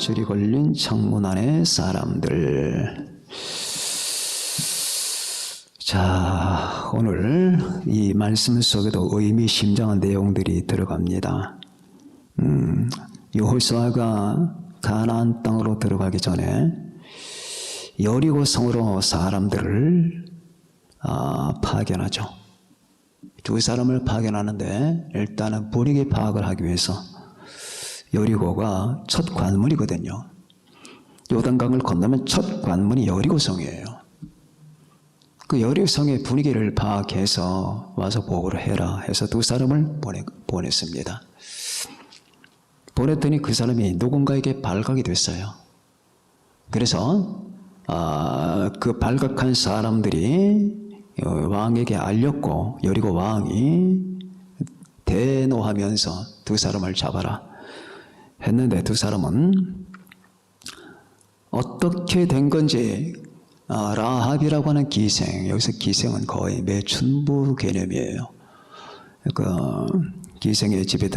밧줄이 걸린 창문 안의 사람들. 자, 오늘 이 말씀 속에도 의미심장한 내용들이 들어갑니다. 여호수아가 가나안 땅으로 들어가기 전에 여리고 성으로 사람들을 파견하죠. 두 사람을 파견하는데 일단은 분위기 파악을 하기 위해서 여리고가 첫 관문이거든요. 요단강을 건너면 첫 관문이 여리고성이에요. 그 여리고성의 분위기를 파악해서 와서 보고를 해라 해서 두 사람을 보냈습니다. 보냈더니 그 사람이 누군가에게 발각이 됐어요. 그래서 그 발각한 사람들이 왕에게 알렸고 여리고 왕이 대노하면서 두 사람을 잡아라 했는데 두 사람은 어떻게 된 건지 라합이라고 하는 기생, 여기서 기생은 거의 매춘부 개념이에요. 그 기생의 집에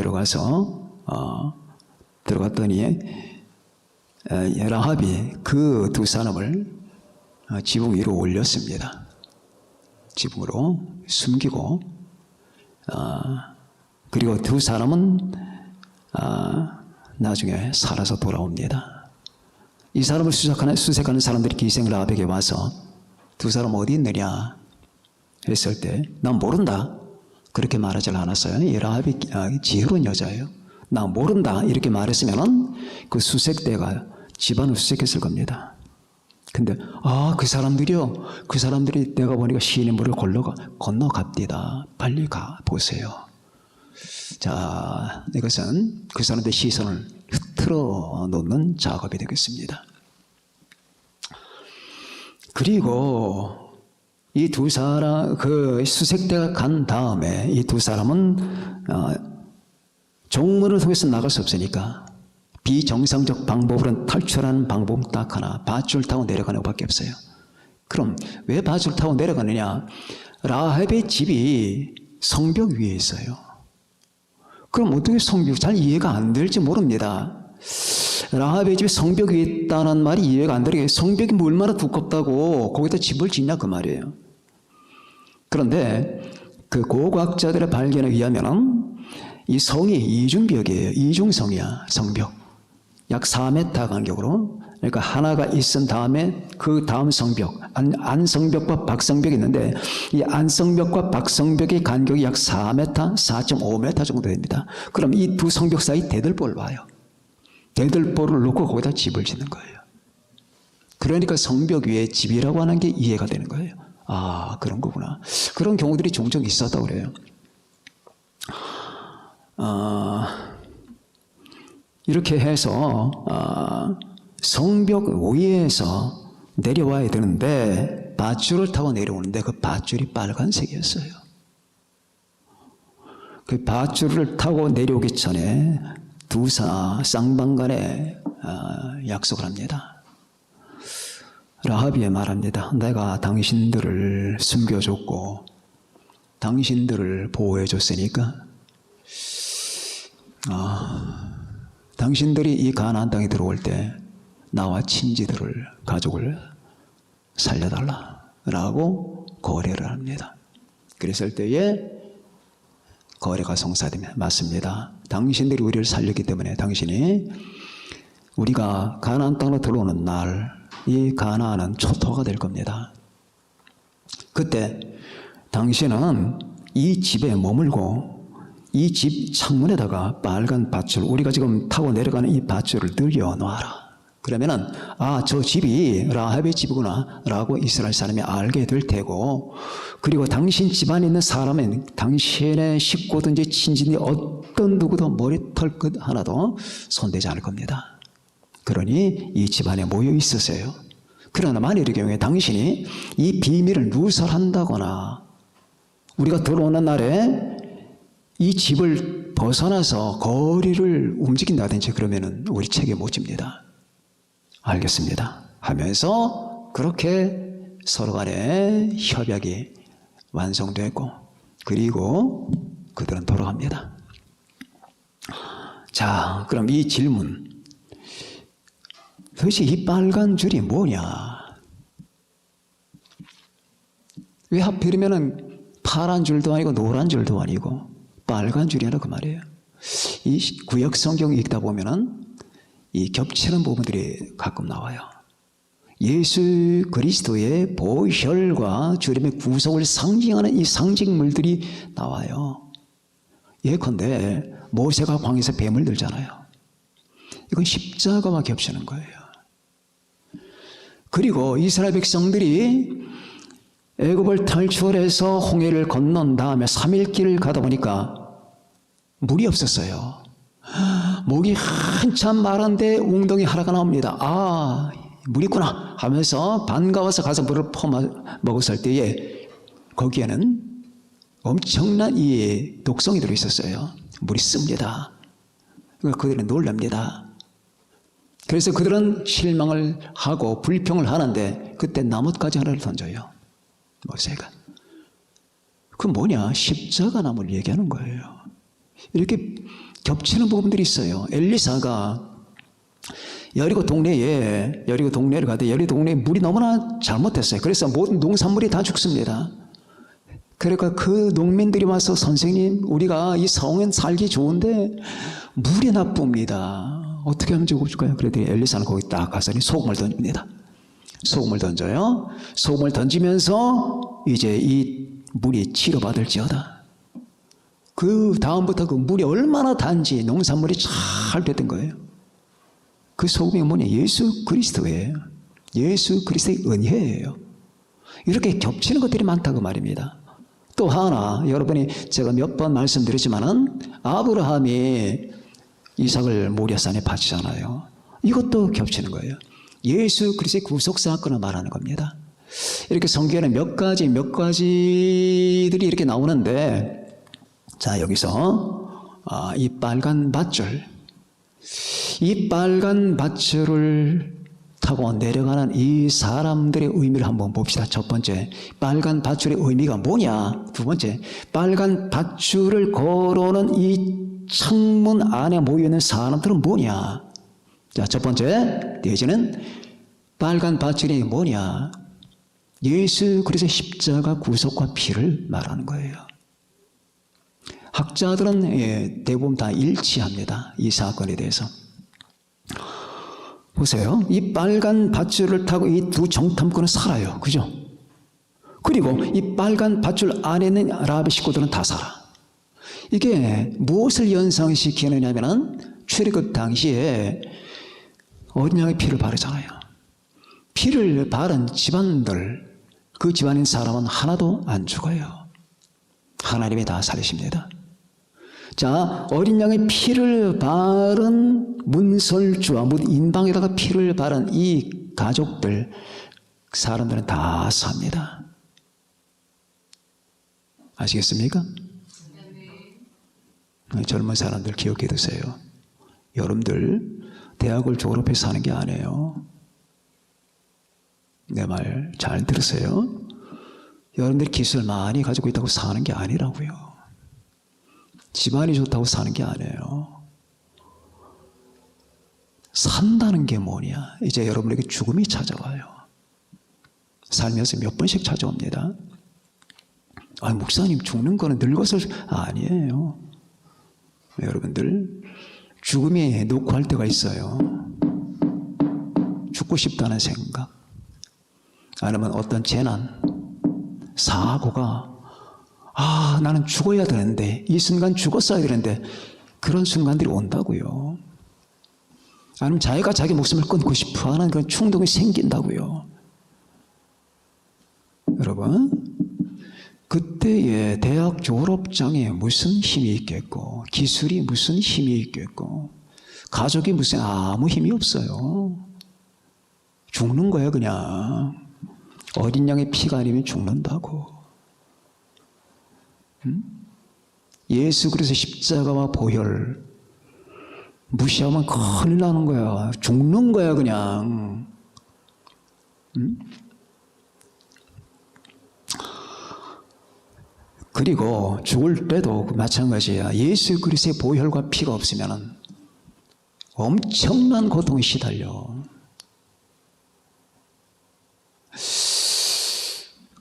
들어갔더니 라합이 그 두 사람을 지붕 위로 올렸습니다. 지붕으로 숨기고 그리고 두 사람은 나중에 살아서 돌아옵니다. 이 사람을 수색하는 사람들이 기생 라합에게 와서 두 사람 어디 있느냐 했을 때 난 모른다 그렇게 말하지 않았어요. 이 라합이 지혜로운 여자예요. 나 모른다 이렇게 말했으면 그 수색대가 집안을 수색했을 겁니다. 근데 그 사람들이 내가 보니까 시냇물을 건너갑디다. 빨리 가 보세요. 자, 이것은 그 사람들의 시선을 흐트러 놓는 작업이 되겠습니다. 그리고 이 두 사람, 그 수색대가 간 다음에 이 두 사람은 종문을 통해서 나갈 수 없으니까 비정상적 방법으로는 탈출하는 방법은 딱 하나, 밧줄 타고 내려가는 것밖에 없어요. 그럼 왜 밧줄 타고 내려가느냐? 라합의 집이 성벽 위에 있어요. 그럼 어떻게 성벽, 잘 이해가 안 될지 모릅니다. 라합의 집이 성벽 위에 있다는 말이 이해가 안 되게 성벽이 뭐 얼마나 두껍다고 거기다 집을 짓냐 그 말이에요. 그런데 그 고고학자들의 발견에 의하면 이 성이 이중벽이에요. 이중성이야, 성벽. 약 4m 간격으로. 그러니까 하나가 있은 다음에 그 다음 성벽, 안성벽과 박성벽이 있는데 이 안성벽과 박성벽의 간격이 약 4m, 4.5m 정도 됩니다. 그럼 이 두 성벽 사이 대들보를 봐요. 대들보를 놓고 거기다 집을 짓는 거예요. 그러니까 성벽 위에 집이라고 하는 게 이해가 되는 거예요. 그런 거구나. 그런 경우들이 종종 있었다고 그래요. 이렇게 해서 성벽 위에서 내려와야 되는데 밧줄을 타고 내려오는데 그 밧줄이 빨간색이었어요. 그 밧줄을 타고 내려오기 전에 두 쌍방간에 약속을 합니다. 라합이 말합니다. 내가 당신들을 숨겨줬고 당신들을 보호해줬으니까 당신들이 이 가나안 땅에 들어올 때 나와 친지들을, 가족을 살려달라라고 거래를 합니다. 그랬을 때에 거래가 성사되면 맞습니다. 당신들이 우리를 살렸기 때문에 당신이 우리가 가나안 땅으로 들어오는 날 이 가나안은 초토화가 될 겁니다. 그때 당신은 이 집에 머물고 이 집 창문에다가 빨간 밧줄, 우리가 지금 타고 내려가는 이 밧줄을 늘려놓아라. 그러면은 저 집이 라합의 집이구나 라고 이스라엘 사람이 알게 될 테고, 그리고 당신 집안에 있는 사람은 당신의 식구든지 친진이 어떤 누구도 머리털 끝 하나도 손대지 않을 겁니다. 그러니 이 집안에 모여 있으세요. 그러나 만일의 경우에 당신이 이 비밀을 누설한다거나 우리가 들어오는 날에 이 집을 벗어나서 거리를 움직인다든지 그러면은 우리 책임 못 집니다. 알겠습니다 하면서 그렇게 서로 간에 협약이 완성되고 그리고 그들은 돌아갑니다. 자, 그럼 이 질문, 도대체 이 빨간 줄이 뭐냐? 왜 하필이면은 파란 줄도 아니고 노란 줄도 아니고 빨간 줄이라 그 말이에요. 이 구약 성경 읽다 보면은 이 겹치는 부분들이 가끔 나와요. 예수 그리스도의 보혈과 주님의 구속을 상징하는 이 상징물들이 나와요. 예컨대 모세가 광야에서 뱀을 들잖아요. 이건 십자가와 겹치는 거예요. 그리고 이스라엘 백성들이 애굽을 탈출해서 홍해를 건넌 다음에 3일 길을 가다 보니까 물이 없었어요. 목이 한참 마른데 웅덩이 하나가 나옵니다. 아, 물이 있구나 하면서 반가워서 가서 물을 퍼먹었을 때에 거기에는 엄청난 이 독성이 들어있었어요. 물이 씁니다. 그들은 놀랍니다. 그래서 그들은 실망을 하고 불평을 하는데 그때 나뭇가지 하나를 던져요. 모세가. 그 뭐냐? 십자가 나무를 얘기하는 거예요. 이렇게 겹치는 부분들이 있어요. 엘리사가 여리고 동네를 가는데 여리고 동네에 물이 너무나 잘못됐어요. 그래서 모든 농산물이 다 죽습니다. 그러니까 그 농민들이 와서 선생님, 우리가 이 성은 살기 좋은데 물이 나쁩니다. 어떻게 하면 좋을까요? 그랬더니 엘리사는 거기 딱 가서 소금을 던집니다. 소금을 던져요. 소금을 던지면서 이제 이 물이 치료받을지어다. 그 다음부터 그 물이 얼마나 단지 농산물이 잘 됐던 거예요. 그 소금이 뭐냐? 예수 그리스도예요. 예수 그리스도의 은혜예요. 이렇게 겹치는 것들이 많다고 말입니다. 또 하나, 여러분이 제가 몇 번 말씀드렸지만은 아브라함이 이삭을 모리아산에 바치잖아요. 이것도 겹치는 거예요. 예수 그리스도의 구속 사건을 말하는 겁니다. 이렇게 성경에는 몇 가지들이 이렇게 나오는데, 자, 여기서 이 빨간 밧줄, 이 빨간 밧줄을 타고 내려가는 이 사람들의 의미를 한번 봅시다. 첫 번째, 빨간 밧줄의 의미가 뭐냐? 두 번째, 빨간 밧줄을 걸어오는 이 창문 안에 모여있는 사람들은 뭐냐? 자, 첫 번째, 내지는 빨간 밧줄이 뭐냐? 예수 그리스도의 십자가 구속과 피를 말하는 거예요. 학자들은 대부분 다 일치합니다. 이 사건에 대해서. 보세요. 이 빨간 밧줄을 타고 이 두 정탐꾼은 살아요. 그죠? 그리고 이 빨간 밧줄 안에 있는 라합의 식구들은 다 살아. 이게 무엇을 연상시키느냐면은 출애굽 당시에 어린 양의 피를 바르잖아요. 피를 바른 집안들, 그 집안인 사람은 하나도 안 죽어요. 하나님이 다 살리십니다. 자, 어린 양의 피를 바른 문설주와 인방에다가 피를 바른 이 가족들, 사람들은 다 삽니다. 아시겠습니까? 젊은 사람들 기억해 두세요. 여러분들 대학을 졸업해서 사는 게 아니에요. 내 말 잘 들으세요. 여러분들이 기술 많이 가지고 있다고 사는 게 아니라고요. 집안이 좋다고 사는 게 아니에요. 산다는 게 뭐냐? 이제 여러분에게 죽음이 찾아와요. 살면서 몇 번씩 찾아옵니다. 아, 목사님 죽는 거는 늙어서 아니에요. 여러분들 죽음이 녹화할 때가 있어요. 죽고 싶다는 생각, 아니면 어떤 재난, 사고가 나는 죽어야 되는데, 이 순간 죽었어야 되는데, 그런 순간들이 온다고요. 아니면 자기가 자기 목숨을 끊고 싶어 하는 그런 충동이 생긴다고요. 여러분, 그때의 대학 졸업장에 무슨 힘이 있겠고, 기술이 무슨 힘이 있겠고, 가족이 무슨 아무 힘이 없어요. 죽는 거예요, 그냥. 어린 양의 피가 아니면 죽는다고. 예수 그리스도의 십자가와 보혈 무시하면 큰일 나는 거야. 죽는 거야, 그냥. 그리고 죽을 때도 마찬가지야. 예수 그리스도의 보혈과 피가 없으면 엄청난 고통에 시달려.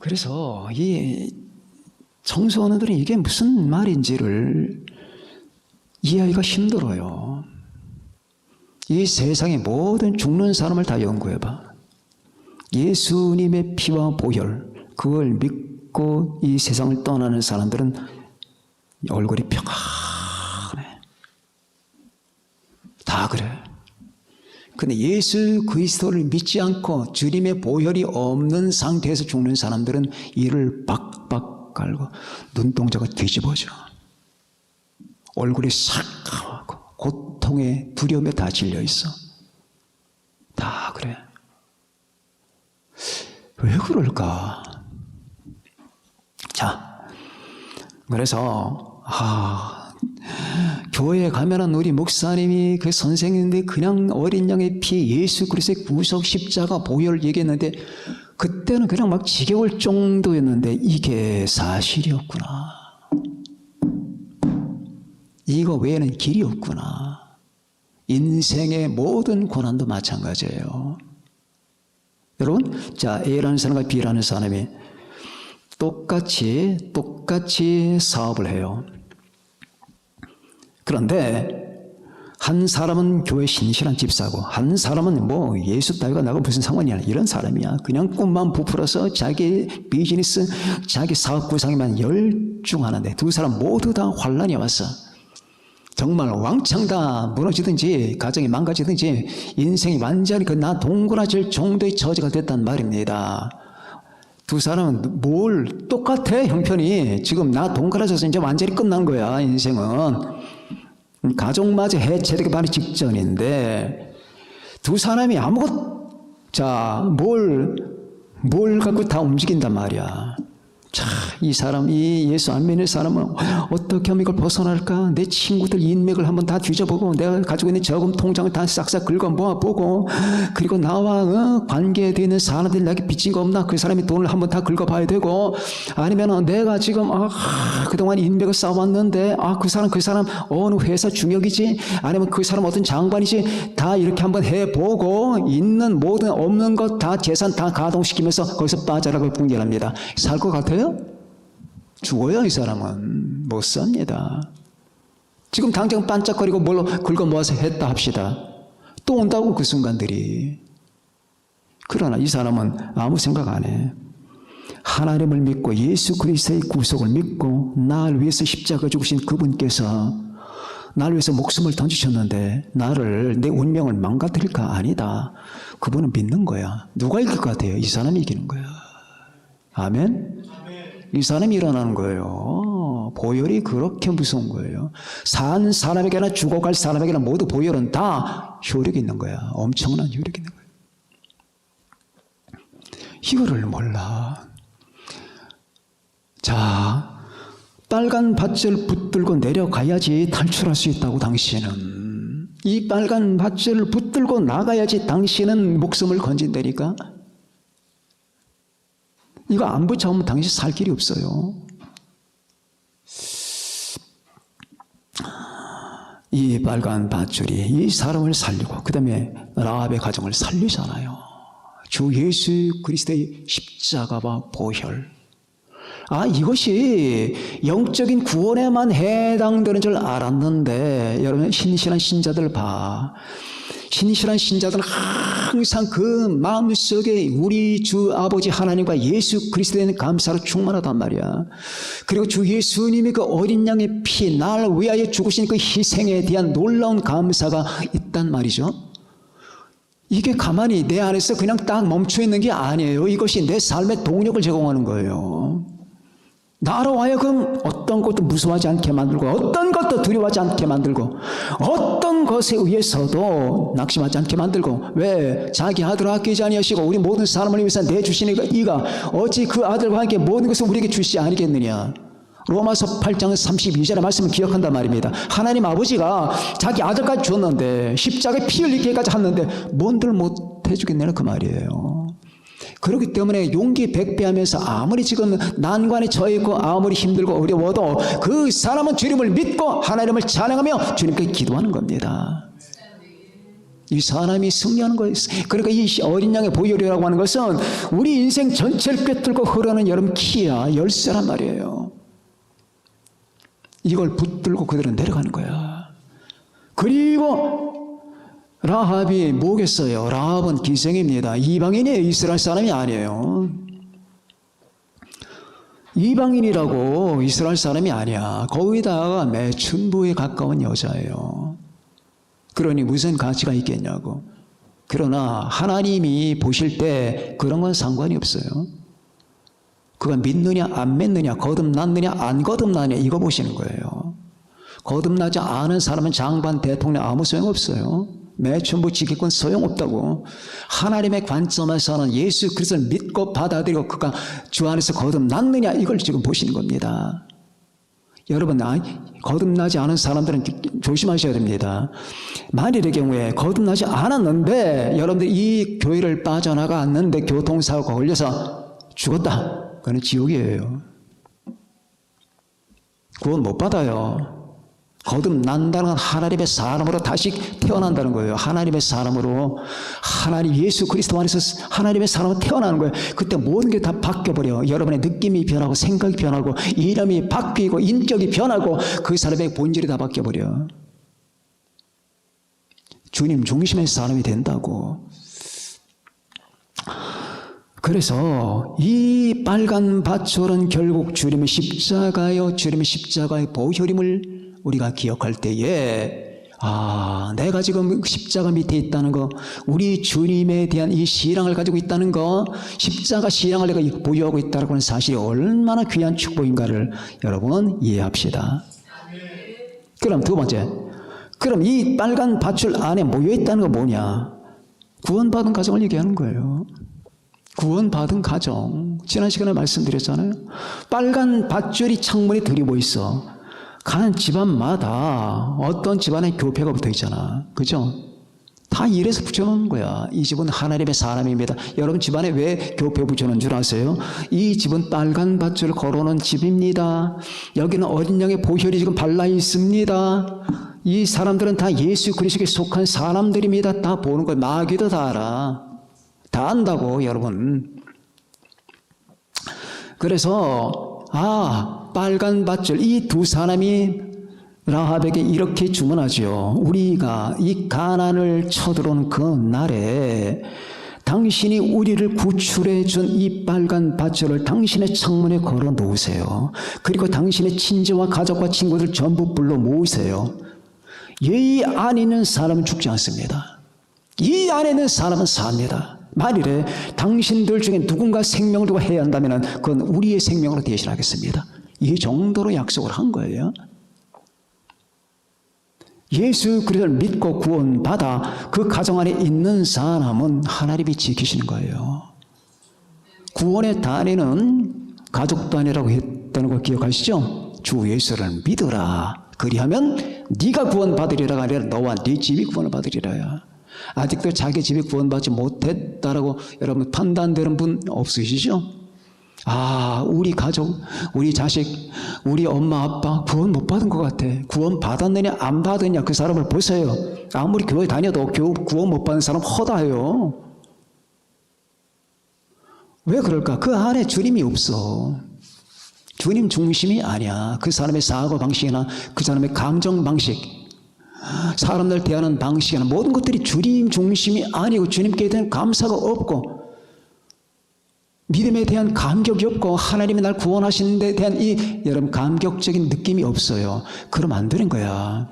그래서 이 청소년들은 이게 무슨 말인지를 이해하기가 힘들어요. 이 세상의 모든 죽는 사람을 다 연구해봐. 예수님의 피와 보혈, 그걸 믿고 이 세상을 떠나는 사람들은 얼굴이 평안해. 다 그래. 근데 예수 그리스도를 믿지 않고 주님의 보혈이 없는 상태에서 죽는 사람들은 이를 박박 깔고 눈동자가 뒤집어져. 얼굴이 삭하고 고통에 두려움에 다 질려 있어. 다 그래. 왜 그럴까? 자, 그래서 교회에 가면은 우리 목사님이 그 선생님인데 그냥 어린 양의 피, 예수 그리스도의 구속 십자가 보혈 얘기했는데 그때는 그냥 막 지겨울 정도였는데 이게 사실이었구나. 이거 외에는 길이 없구나. 인생의 모든 고난도 마찬가지예요. 여러분, 자, A라는 사람과 B라는 사람이 똑같이 사업을 해요. 그런데 한 사람은 교회 신실한 집사고 한 사람은 뭐 예수 따위가 나하고 무슨 상관이야, 이런 사람이야. 그냥 꿈만 부풀어서 자기 비즈니스, 자기 사업 구상에만 열중하는데 두 사람 모두 다 환난이 왔어. 정말 왕창 다 무너지든지 가정이 망가지든지 인생이 완전히 나 동그라질 정도의 처지가 됐단 말입니다. 두 사람은 뭘 똑같아. 형편이 지금 나 동그라져서 이제 완전히 끝난 거야. 인생은 가족마저 해체되기 바로 직전인데 두 사람이 뭘 갖고 다 움직인단 말이야. 자, 이 사람, 이 예수 안 믿는 사람은 어떻게 하면 이걸 벗어날까? 내 친구들 인맥을 한번 다 뒤져보고 내가 가지고 있는 저금 통장을 다 싹싹 긁어 모아보고 그리고 나와 관계되어 있는 사람들이 나에게 빚진 거 없나? 그 사람이 돈을 한번 다 긁어봐야 되고 아니면 내가 지금 그동안 인맥을 쌓아왔는데 그 사람 어느 회사 중역이지? 아니면 그 사람 어떤 장관이지? 다 이렇게 한번 해보고 있는 모든 없는 것 다 재산 다 가동시키면서 거기서 빠져라고 분별합니다. 살 것 같아요? 죽어요. 이 사람은 못 삽니다. 지금 당장 반짝거리고 뭘로 긁어 모아서 했다 합시다. 또 온다고 그 순간들이. 그러나 이 사람은 아무 생각 안 해. 하나님을 믿고 예수 그리스도의 구속을 믿고 나를 위해서 십자가 죽으신 그분께서 나를 위해서 목숨을 던지셨는데 나를 내 운명을 망가뜨릴까? 아니다. 그분은 믿는 거야. 누가 이길 것 같아요? 이 사람이 이기는 거야. 아멘? 이 사람이 일어나는 거예요. 보혈이 그렇게 무서운 거예요. 산 사람에게나 죽어갈 사람에게나 모두 보혈은 다 효력이 있는 거야. 엄청난 효력이 있는 거야. 이거를 몰라. 자, 빨간 밧줄 붙들고 내려가야지 탈출할 수 있다고. 당신은 이 빨간 밧줄을 붙들고 나가야지 당신은 목숨을 건진다니까. 이거 안 붙잡으면 당신 살 길이 없어요. 이 빨간 밧줄이 이 사람을 살리고 그 다음에 라합의 가정을 살리잖아요. 주 예수 그리스도의 십자가와 보혈. 이것이 영적인 구원에만 해당되는 줄 알았는데 여러분, 신실한 신자들 봐. 신실한 신자들은 항상 그 마음속에 우리 주 아버지 하나님과 예수 그리스도에 대한 감사로 충만하단 말이야. 그리고 주 예수님이 그 어린 양의 피, 나를 위하여 죽으신 그 희생에 대한 놀라운 감사가 있단 말이죠. 이게 가만히 내 안에서 그냥 딱 멈춰 있는 게 아니에요. 이것이 내 삶의 동력을 제공하는 거예요. 나로 하여금 어떤 것도 무서워하지 않게 만들고 어떤 것도 두려워하지 않게 만들고 어떤 것에 의해서도 낙심하지 않게 만들고. 왜? 자기 아들을 아끼지 아니하시고 우리 모든 사람을 위해서 내주시는 이가 어찌 그 아들과 함께 모든 것을 우리에게 주시지 아니겠느냐. 로마서 8장 32절의 말씀을 기억한단 말입니다. 하나님 아버지가 자기 아들까지 줬는데 십자가에 피 흘리기까지 했는데 뭔들 못 해주겠냐는 그 말이에요. 그렇기 때문에 용기 백배하면서 아무리 지금 난관에 처해 있고 아무리 힘들고 어려워도 그 사람은 주님을 믿고 하나님을 찬양하며 주님께 기도하는 겁니다. 이 사람이 승리하는 거예요. 그러니까 이 어린 양의 보혈이라고 하는 것은 우리 인생 전체를 꿰뚫고 흐르는 여러분 키야, 열쇠란 말이에요. 이걸 붙들고 그대로 내려가는 거야. 그리고 라합이 뭐겠어요? 라합은 기생입니다. 이방인이에요. 이스라엘 사람이 아니에요. 이방인이라고 이스라엘 사람이 아니야. 거기다가 매춘부에 가까운 여자예요. 그러니 무슨 가치가 있겠냐고. 그러나 하나님이 보실 때 그런 건 상관이 없어요. 그가 믿느냐 안 믿느냐, 거듭났느냐 안 거듭나느냐 이거 보시는 거예요. 거듭나지 않은 사람은 장관, 대통령 아무 소용없어요. 매춘부 지기권 소용없다고. 하나님의 관점에서는 예수 그리스도를 믿고 받아들이고 그가 주 안에서 거듭났느냐 이걸 지금 보시는 겁니다. 여러분, 거듭나지 않은 사람들은 조심하셔야 됩니다. 만일의 경우에 거듭나지 않았는데 여러분들 이 교회를 빠져나갔는데 교통사고가 걸려서 죽었다. 그건 지옥이에요. 구원 못 받아요. 거듭난다는 건 하나님의 사람으로 다시 태어난다는 거예요. 하나님의 사람으로, 하나님 예수 그리스도 안에서 하나님의 사람으로 태어나는 거예요. 그때 모든 게 다 바뀌어버려요. 여러분의 느낌이 변하고 생각이 변하고 이름이 바뀌고 인격이 변하고 그 사람의 본질이 다 바뀌어버려요. 주님 중심의 사람이 된다고. 그래서 이 빨간 밧줄은 결국 주님의 십자가요, 주님의 십자가의 보혈임을 우리가 기억할 때에 내가 지금 십자가 밑에 있다는 거, 우리 주님에 대한 이 신앙을 가지고 있다는 거, 십자가 신앙을 내가 보유하고 있다는 건 사실이 얼마나 귀한 축복인가를 여러분 이해합시다. 그럼 두 번째, 그럼 이 빨간 밧줄 안에 모여있다는 거 뭐냐? 구원받은 가정을 얘기하는 거예요. 구원받은 가정. 지난 시간에 말씀드렸잖아요. 빨간 밧줄이 창문에 들이고 있어. 가는 집안마다 어떤 집안에 교패가 붙어 있잖아. 그죠? 다 이래서 붙여놓는 거야. 이 집은 하나님의 사람입니다. 여러분 집안에 왜 교패 붙여놓은 줄 아세요? 이 집은 빨간 밧줄을 걸어놓은 집입니다. 여기는 어린 양의 보혈이 지금 발라 있습니다. 이 사람들은 다 예수 그리스도에 속한 사람들입니다. 다 보는 거야. 마귀도 다 알아. 다 안다고 여러분. 그래서 빨간 밧줄, 이 두 사람이 라합에게 이렇게 주문하죠. 우리가 이 가나안을 쳐들어온 그 날에 당신이 우리를 구출해 준 이 빨간 밧줄을 당신의 창문에 걸어 놓으세요. 그리고 당신의 친지와 가족과 친구들 전부 불러 모으세요. 이 안에 있는 사람은 죽지 않습니다. 이 안에 있는 사람은 삽니다. 만일에 당신들 중에 누군가 생명을 두고 해야 한다면 그건 우리의 생명으로 대신하겠습니다. 이 정도로 약속을 한 거예요. 예수 그리스도를 믿고 구원받아 그 가정 안에 있는 사람은 하나님이 지키시는 거예요. 구원의 단위는 가족 단위라고 했다는 거 기억하시죠? 주 예수를 믿어라. 그리하면 네가 구원받으리라가 아니라 너와 네 집이 구원을 받으리라야. 아직도 자기 집이 구원받지 못했다라고 여러분 판단되는 분 없으시죠? 우리 가족, 우리 자식, 우리 엄마 아빠 구원 못 받은 것 같아. 구원 받았느냐 안 받았느냐 그 사람을 보세요. 아무리 교회 다녀도 구원 못 받은 사람 허다해요. 왜 그럴까? 그 안에 주님이 없어. 주님 중심이 아니야. 그 사람의 사고 방식이나 그 사람의 감정 방식, 사람들 대하는 방식이나 모든 것들이 주님 중심이 아니고 주님께 대한 감사가 없고 믿음에 대한 감격이 없고 하나님이 날 구원하시는 데 대한 이 여러분 감격적인 느낌이 없어요. 그러면 안 되는 거야.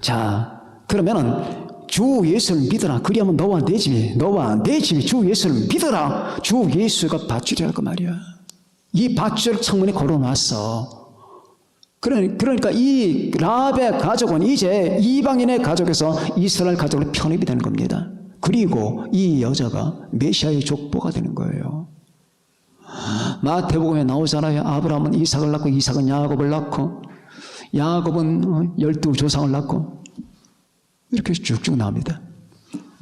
자, 그러면은 주 예수를 믿어라. 그리하면 너와 내 집이 주 예수를 믿어라. 주 예수가 밧줄이랄 말이야. 이 밧줄 창문에 걸어놨어. 그러니까 이 라합의 가족은 이제 이방인의 가족에서 이스라엘 가족으로 편입이 되는 겁니다. 그리고 이 여자가 메시아의 족보가 되는 거예요. 마태복음에 나오잖아요. 아브라함은 이삭을 낳고 이삭은 야곱을 낳고 야곱은 12조상을 낳고 이렇게 쭉쭉 나옵니다.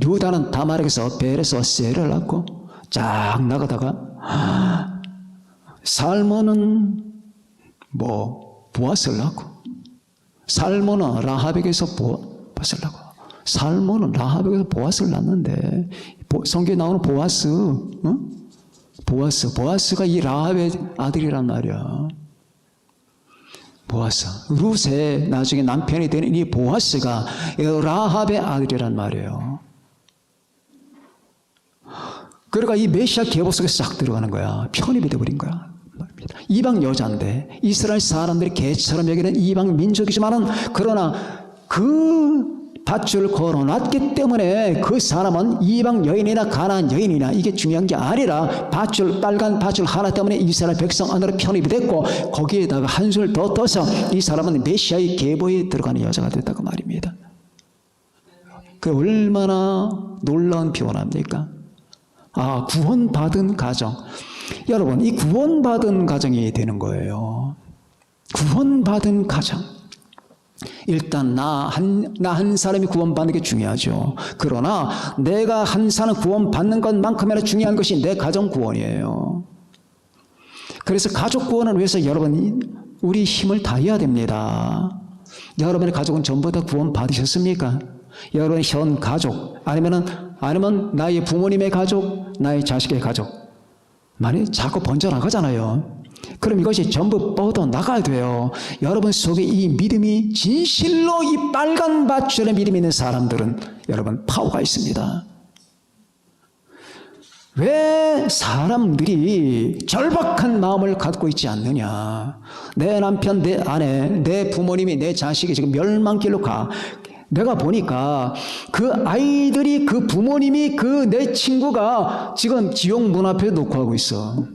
유다는 다말에서 벨에서 셀을 낳고 쫙 나가다가 살몬은 보아스를 낳고 살몬은 라합에게서 보아스를 낳고 살몬은 라합에게서 보아스를 낳는데, 성경에 나오는 보아스, 보아스가 이 라합의 아들이란 말이야. 보아스. 룻의 나중에 남편이 되는 이 보아스가 라합의 아들이란 말이에요. 그러니까 이 메시아 계보 속에 싹 들어가는 거야. 편입이 되어버린 거야. 이방 여자인데 이스라엘 사람들이 개처럼 여기는 이방 민족이지만은 그러나 그 밧줄 걸어놨기 때문에 그 사람은 이방 여인이나 가나안 여인이나 이게 중요한 게 아니라 밧줄, 빨간 밧줄 하나 때문에 이스라엘 백성 안으로 편입이 됐고 거기에다가 한 술 더 떠서 이 사람은 메시아의 계보에 들어가는 여자가 됐다고 말입니다. 그 얼마나 놀라운 표현합니까? 아, 구원받은 가정. 여러분, 이 구원받은 가정이 되는 거예요. 구원받은 가정. 일단 나 한 사람이 구원받는 게 중요하죠. 그러나 내가 한 사람 구원받는 것만큼이나 중요한 것이 내 가정 구원이에요. 그래서 가족 구원을 위해서 여러분 우리 힘을 다해야 됩니다. 여러분의 가족은 전부 다 구원받으셨습니까? 여러분의 현 가족 아니면 나의 부모님의 가족, 나의 자식의 가족 많이 자꾸 번져나가잖아요. 그럼 이것이 전부 뻗어나가야 돼요. 여러분 속에 이 믿음이 진실로 이 빨간 밧줄에 믿음이 있는 사람들은 여러분 파워가 있습니다. 왜 사람들이 절박한 마음을 갖고 있지 않느냐. 내 남편, 내 아내, 내 부모님이, 내 자식이 지금 멸망길로 가. 내가 보니까 그 아이들이, 그 부모님이, 그 내 친구가 지금 지옥 문 앞에 놓고 하고 있어.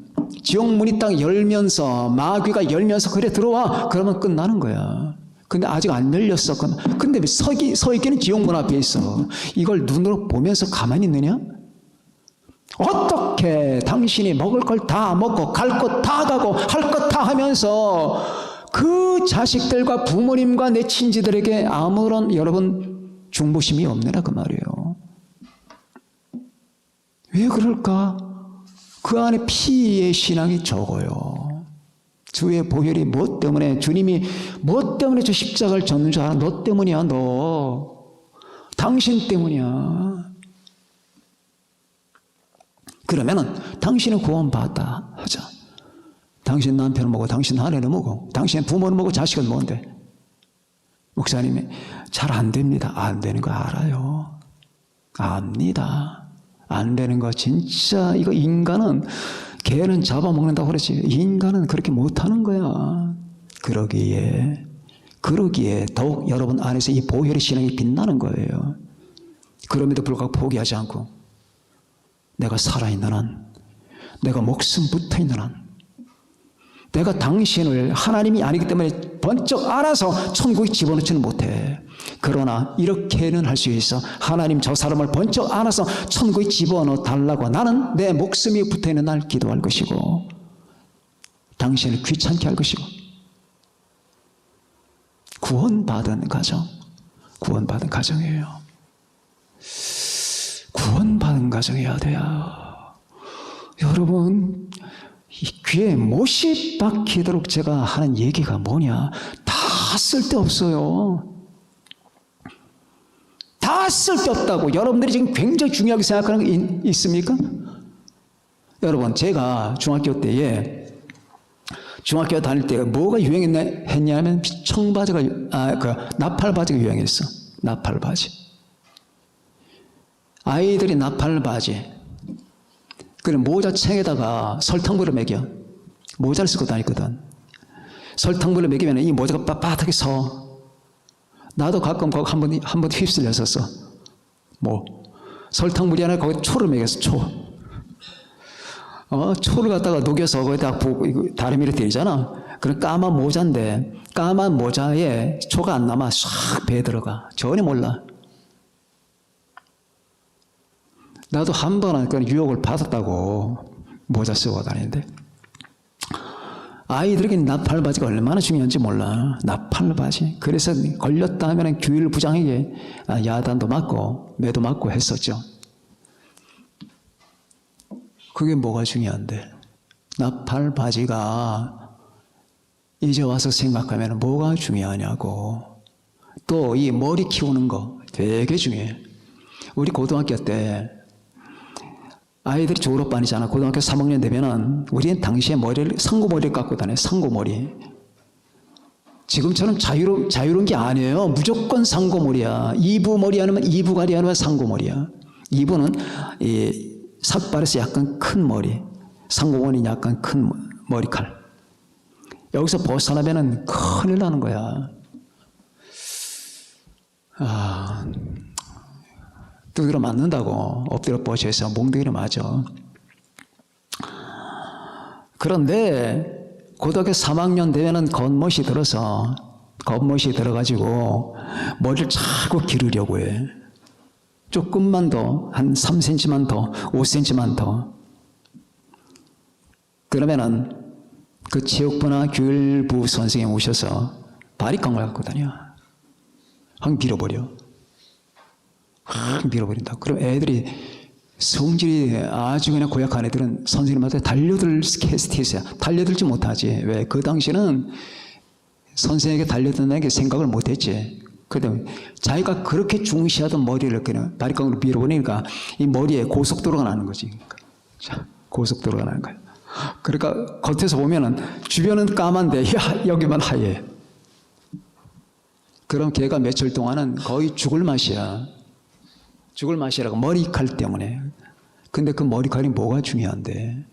지옥 문이 딱 열면서, 마귀가 열면서 그래 들어와. 그러면 끝나는 거야. 근데 아직 안 열렸어. 근데 서 있기는 지옥 문 앞에 있어. 이걸 눈으로 보면서 가만히 있느냐? 어떻게 당신이 먹을 걸 다 먹고 갈 곳 다 가고 할 것 다 하면서 그 자식들과 부모님과 내 친지들에게 아무런 여러분 중보심이 없느냐 그 말이에요. 왜 그럴까? 그 안에 피의 신앙이 적어요. 주의 보혈이 무엇 때문에, 주님이 무엇 때문에 저 십자가를 졌는 줄 알아? 너 때문이야. 너 당신 때문이야. 그러면은 당신은 구원받았다 하자. 당신 남편은 뭐고, 당신 아내는 뭐고, 당신 부모는 뭐고, 자식은 뭔데? 목사님이 잘 안 됩니다. 안 되는 거 알아요. 압니다. 안 되는 거 진짜 이거 인간은 개는 잡아먹는다고 그러지 인간은 그렇게 못하는 거야. 그러기에 더욱 여러분 안에서 이 보혈의 신앙이 빛나는 거예요. 그럼에도 불구하고 포기하지 않고 내가 살아있는 한, 내가 목숨 붙어있는 한, 내가 당신을 하나님이 아니기 때문에 번쩍 알아서 천국에 집어넣지는 못해. 그러나 이렇게는 할 수 있어. 하나님 저 사람을 번쩍 알아서 천국에 집어넣어 달라고 나는 내 목숨이 붙어있는 날 기도할 것이고 당신을 귀찮게 할 것이고. 구원받은 가정, 구원받은 가정이에요. 구원받은 가정이어야 돼요. 여러분 이 귀에 못이 박히도록 제가 하는 얘기가 뭐냐. 다 쓸데없어요. 다 쓸데없다고. 여러분들이 지금 굉장히 중요하게 생각하는 게 있습니까? 여러분 제가 중학교 다닐 때 뭐가 유행했냐면 청바지가 나팔바지가 유행했어. 나팔바지. 아이들이 나팔바지. 그럼 모자챙에다가 설탕물을 먹여. 모자를 쓰고 다녔거든. 설탕물을 먹이면 이 모자가 빳빳하게 서. 나도 가끔 거기 한 번 휩쓸렸었어. 설탕물이 아니라 거기 초를 먹였어. 초를 갖다가 녹여서 거기다 부고 다리미를 때리잖아. 그럼 까만 모자인데 까만 모자에 초가 안 남아 싹 배에 들어가. 전혀 몰라. 나도 한 번은 그런 유혹을 받았다고 모자 쓰고 다니는데 아이들에게 나팔바지가 얼마나 중요한지 몰라. 나팔바지. 그래서 걸렸다 하면 규율부장에게 야단도 맞고 매도 맞고 했었죠. 그게 뭐가 중요한데? 나팔바지가 이제 와서 생각하면 뭐가 중요하냐고. 또 이 머리 키우는 거 되게 중요해. 우리 고등학교 때 아이들이 졸업반이잖아. 고등학교 3학년 되면은 우리는 당시에 머리를 상고머리를 깎고 다녀요. 상고머리. 지금처럼 자유로운 게 아니에요. 무조건 상고머리야. 2부 머리 아니면 2부가리 아니면 상고머리야. 2부는 이 삭발에서 약간 큰 머리, 상고머리는 약간 큰 머리칼. 여기서 벗어나면은 큰일 나는 거야. 두드려 맞는다고 엎드려 뻗쳐서 몽둥이를 맞아. 그런데 고등학교 3학년 되면은 겉멋이 들어가지고 머리를 자꾸 기르려고 해. 조금만 더, 한 3cm만 더, 5cm만 더. 그러면은 그 체육부나 교육부 선생님 오셔서 바리깡을 갖고 다녀. 확 밀어버려. 확 밀어버린다. 그럼 애들이 성질이 아주 그냥 고약한 애들은 선생님한테 달려들 스케스티스야. 달려들지 못하지. 왜? 그 당시는 선생에게 달려든다는 게 생각을 못했지. 그런데 자기가 그렇게 중시하던 머리를 그냥 바리깡으로 밀어버리니까 이 머리에 고속도로가 나는 거지. 자, 고속도로가 나는 거야. 그러니까 겉에서 보면은 주변은 까만데 여기만 하얘. 그럼 걔가 며칠 동안은 거의 죽을 맛이야. 죽을 맛이라고, 머리칼 때문에. 근데 그 머리칼이 뭐가 중요한데?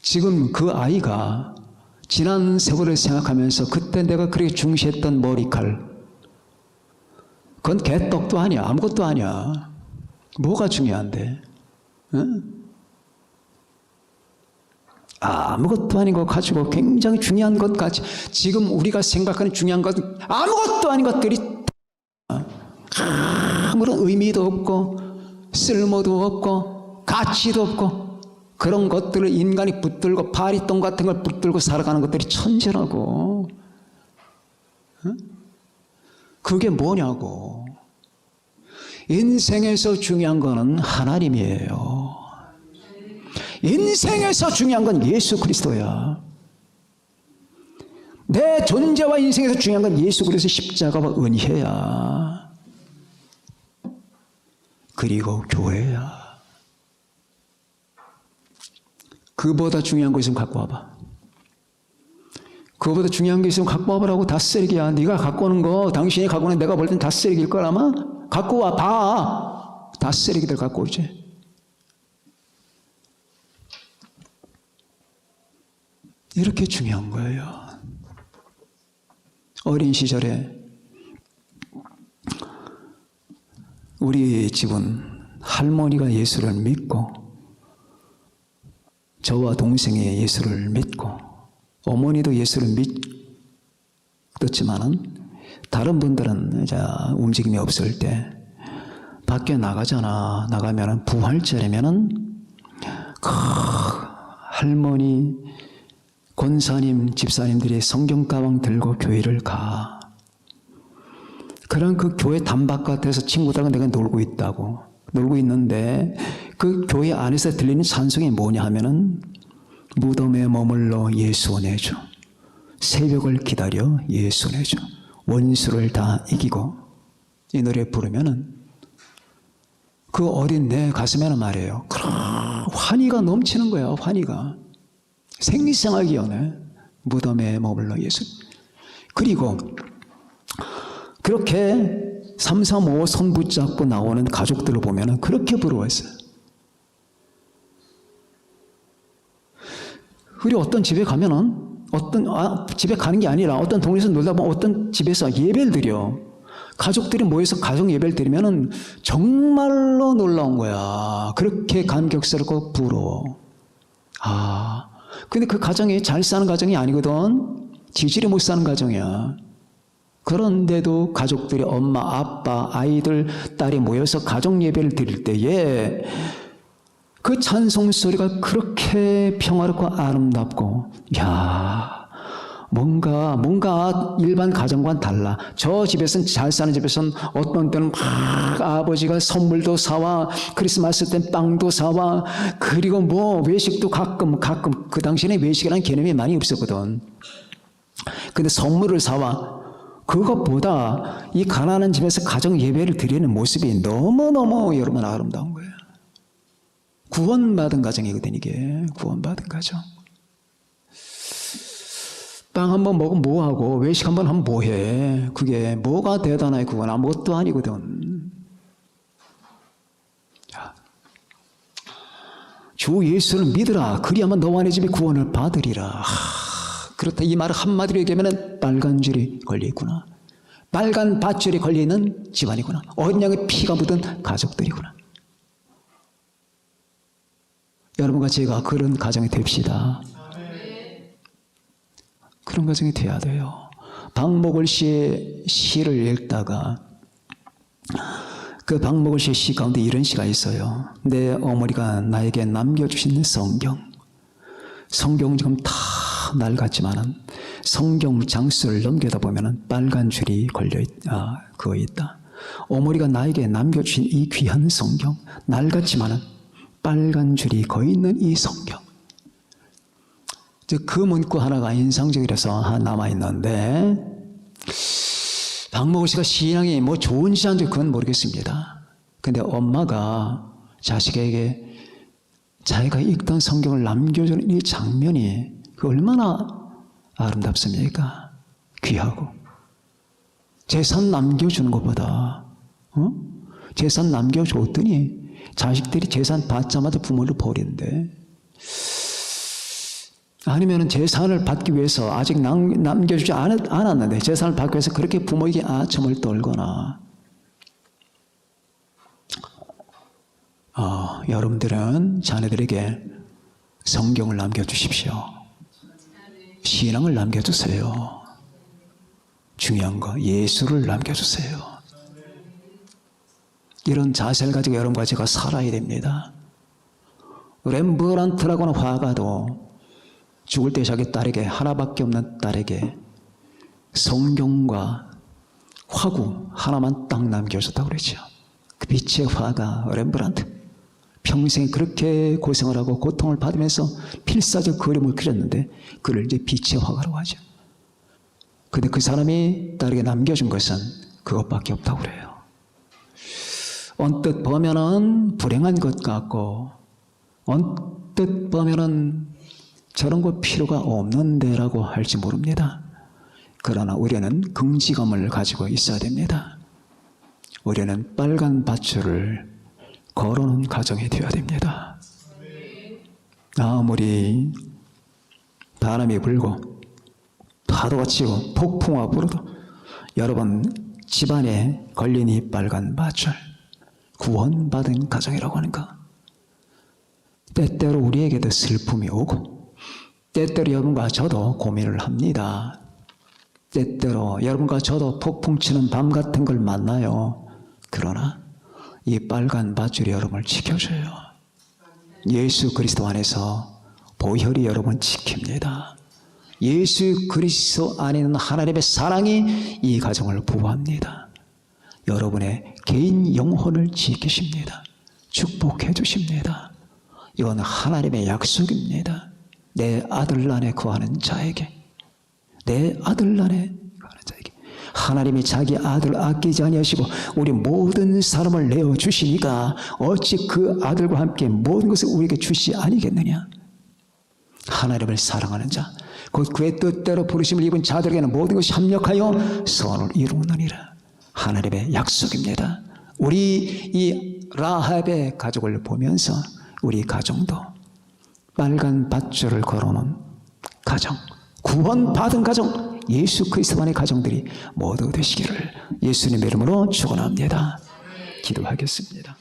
지금 그 아이가 지난 세월을 생각하면서 그때 내가 그렇게 중시했던 머리칼, 그건 개떡도 아니야. 아무것도 아니야. 뭐가 중요한데? 응? 아무것도 아닌 것 가지고 굉장히 중요한 것까지, 지금 우리가 생각하는 중요한 것, 아무것도 아닌 것들이 아무런 의미도 없고 쓸모도 없고 가치도 없고, 그런 것들을 인간이 붙들고 파리똥 같은 걸 붙들고 살아가는 것들이 천재라고. 응? 그게 뭐냐고. 인생에서 중요한 거는 하나님이에요. 인생에서 중요한 건 예수 그리스도야. 내 존재와 인생에서 중요한 건 예수 그리스도 십자가와 은혜야. 그리고 교회야. 그보다 중요한 거 있으면 갖고 와봐. 그거보다 중요한 게 있으면 갖고 와보라고. 다 쓰레기야. 네가 갖고 오는 거, 당신이 갖고 오는 내가 볼 땐 다 쓰레기일 걸 아마? 갖고 와 봐. 다 쓰레기들 갖고 오지. 이렇게 중요한 거예요. 어린 시절에 우리 집은 할머니가 예수를 믿고 저와 동생이 예수를 믿고 어머니도 예수를 믿었지만은 다른 분들은 이제 움직임이 없을 때 밖에 나가잖아. 나가면은 부활절이면은 그 할머니, 권사님, 집사님들이 성경 가방 들고 교회를 가. 그런 그 교회 단바깥에서 친구들과 내가 놀고 있는데 그 교회 안에서 들리는 찬송이 뭐냐 하면은 무덤에 머물러 예수 내줘, 새벽을 기다려 예수 내줘, 원수를 다 이기고, 이 노래 부르면은 그 어린 내 가슴에는 말이에요, 환희가 넘치는 거야. 환희가 생생하게 연해. 무덤에 머물러 예수. 그리고 그렇게 3, 3, 5 손 붙잡고 나오는 가족들을 보면은 그렇게 부러워했어요. 우리 어떤 집에 가면은 집에 가는 게 아니라 어떤 동네에서 놀다 보면 어떤 집에서 예배를 드려. 가족들이 모여서 가족 예배를 드리면은 정말로 놀라운 거야. 그렇게 감격스럽고 부러워. 근데 그 가정이 잘 사는 가정이 아니거든. 지지리 못 사는 가정이야. 그런데도 가족들이 엄마, 아빠, 아이들, 딸이 모여서 가족 예배를 드릴 때에 그 찬송 소리가 그렇게 평화롭고 아름답고, 뭔가 일반 가정과는 달라. 저 집에서는, 잘 사는 집에서는 어떤 때는 막 아버지가 선물도 사와, 크리스마스 땐 빵도 사와, 그리고 뭐 외식도 가끔 그 당시에는 외식이라는 개념이 많이 없었거든. 근데 선물을 사와. 그것보다 이 가난한 집에서 가정 예배를 드리는 모습이 너무너무 여러분 아름다운 거예요. 구원받은 가정이거든, 이게. 구원받은 가정. 빵 한 번 먹으면 뭐하고, 외식 한 번 하면 뭐해. 그게 뭐가 대단해. 그건 아무것도 아니거든. 자, 주 예수를 믿으라. 그리하면 너와 내 집이 구원을 받으리라. 그렇다. 이 말을 한마디로 얘기하면 빨간 줄이 걸려있구나. 빨간 밧줄이 걸려있는 집안이구나. 어린 양의 피가 묻은 가족들이구나. 여러분과 제가 그런 가정이 됩시다. 그런 가정이 돼야 돼요. 박목을 씨의 시를 읽다가 그 박목을 씨의 시 가운데 이런 시가 있어요. 내 어머니가 나에게 남겨주신 성경. 성경은 지금 다 낡았지만은 성경 장수를 넘겨다 보면은 빨간 줄이 그거 있다. 어머니가 나에게 남겨주신 이 귀한 성경, 낡았지만은 빨간 줄이 거 있는 이 성경. 그 문구 하나가 인상적이라서 남아있는데, 박목을 씨가 신앙이 뭐 좋은지 안 좋은지 그건 모르겠습니다. 근데 엄마가 자식에게 자기가 읽던 성경을 남겨주는 이 장면이 그 얼마나 아름답습니까? 귀하고. 재산 남겨주는 것보다, 재산 남겨줬더니 자식들이 재산 받자마자 부모를 버린대. 아니면 재산을 받기 위해서 아직 남겨주지 않았는데 재산을 받기 위해서 그렇게 부모에게 아첨을 떨거나. 여러분들은 자녀들에게 성경을 남겨주십시오. 신앙을 남겨주세요. 중요한 거 예수를 남겨주세요. 이런 자세를 가지고 여러분과 제가 살아야 됩니다. 렘브란트라고는 화가도 죽을 때 자기 딸에게, 하나밖에 없는 딸에게 성경과 화구 하나만 딱 남겨줬다고 그러죠. 그 빛의 화가 렘브란트. 평생 그렇게 고생을 하고 고통을 받으면서 필사적 그림을 그렸는데 그를 이제 빛의 화가라고 하죠. 근데 그 사람이 딸에게 남겨준 것은 그것밖에 없다고 그래요. 언뜻 보면은 불행한 것 같고, 언뜻 보면은 저런 거 필요가 없는데라고 할지 모릅니다. 그러나 우리는 긍지감을 가지고 있어야 됩니다. 우리는 빨간 밧줄을 걸어놓은 가정이 되어야 됩니다. 아무리 바람이 불고 파도가 치고 폭풍우가 불어도 여러분 집안에 걸린 이 빨간 밧줄, 구원받은 가정이라고 하는가? 때때로 우리에게도 슬픔이 오고 때때로 여러분과 저도 고민을 합니다. 때때로 여러분과 저도 폭풍 치는 밤 같은 걸 만나요. 그러나 이 빨간 밧줄이 여러분을 지켜줘요. 예수 그리스도 안에서 보혈이 여러분 지킵니다. 예수 그리스도 안에 있는 하나님의 사랑이 이 가정을 보호합니다. 여러분의 개인 영혼을 지키십니다. 축복해 주십니다. 이건 하나님의 약속입니다. 내 아들 안에 거하는 자에게, 내 아들 안에 거하는 자에게 하나님이 자기 아들을 아끼지 아니하시고 우리 모든 사람을 내어주시니까 어찌 그 아들과 함께 모든 것을 우리에게 주시 아니겠느냐. 하나님을 사랑하는 자, 곧 그의 뜻대로 부르심을 입은 자들에게는 모든 것이 합력하여 선을 이루느니라. 하나님의 약속입니다. 우리 이 라합의 가족을 보면서 우리 가정도 빨간 밧줄을 걸어놓은 가정, 구원받은 가정, 예수 그리스도만의 가정들이 모두 되시기를 예수님의 이름으로 축원합니다. 기도하겠습니다.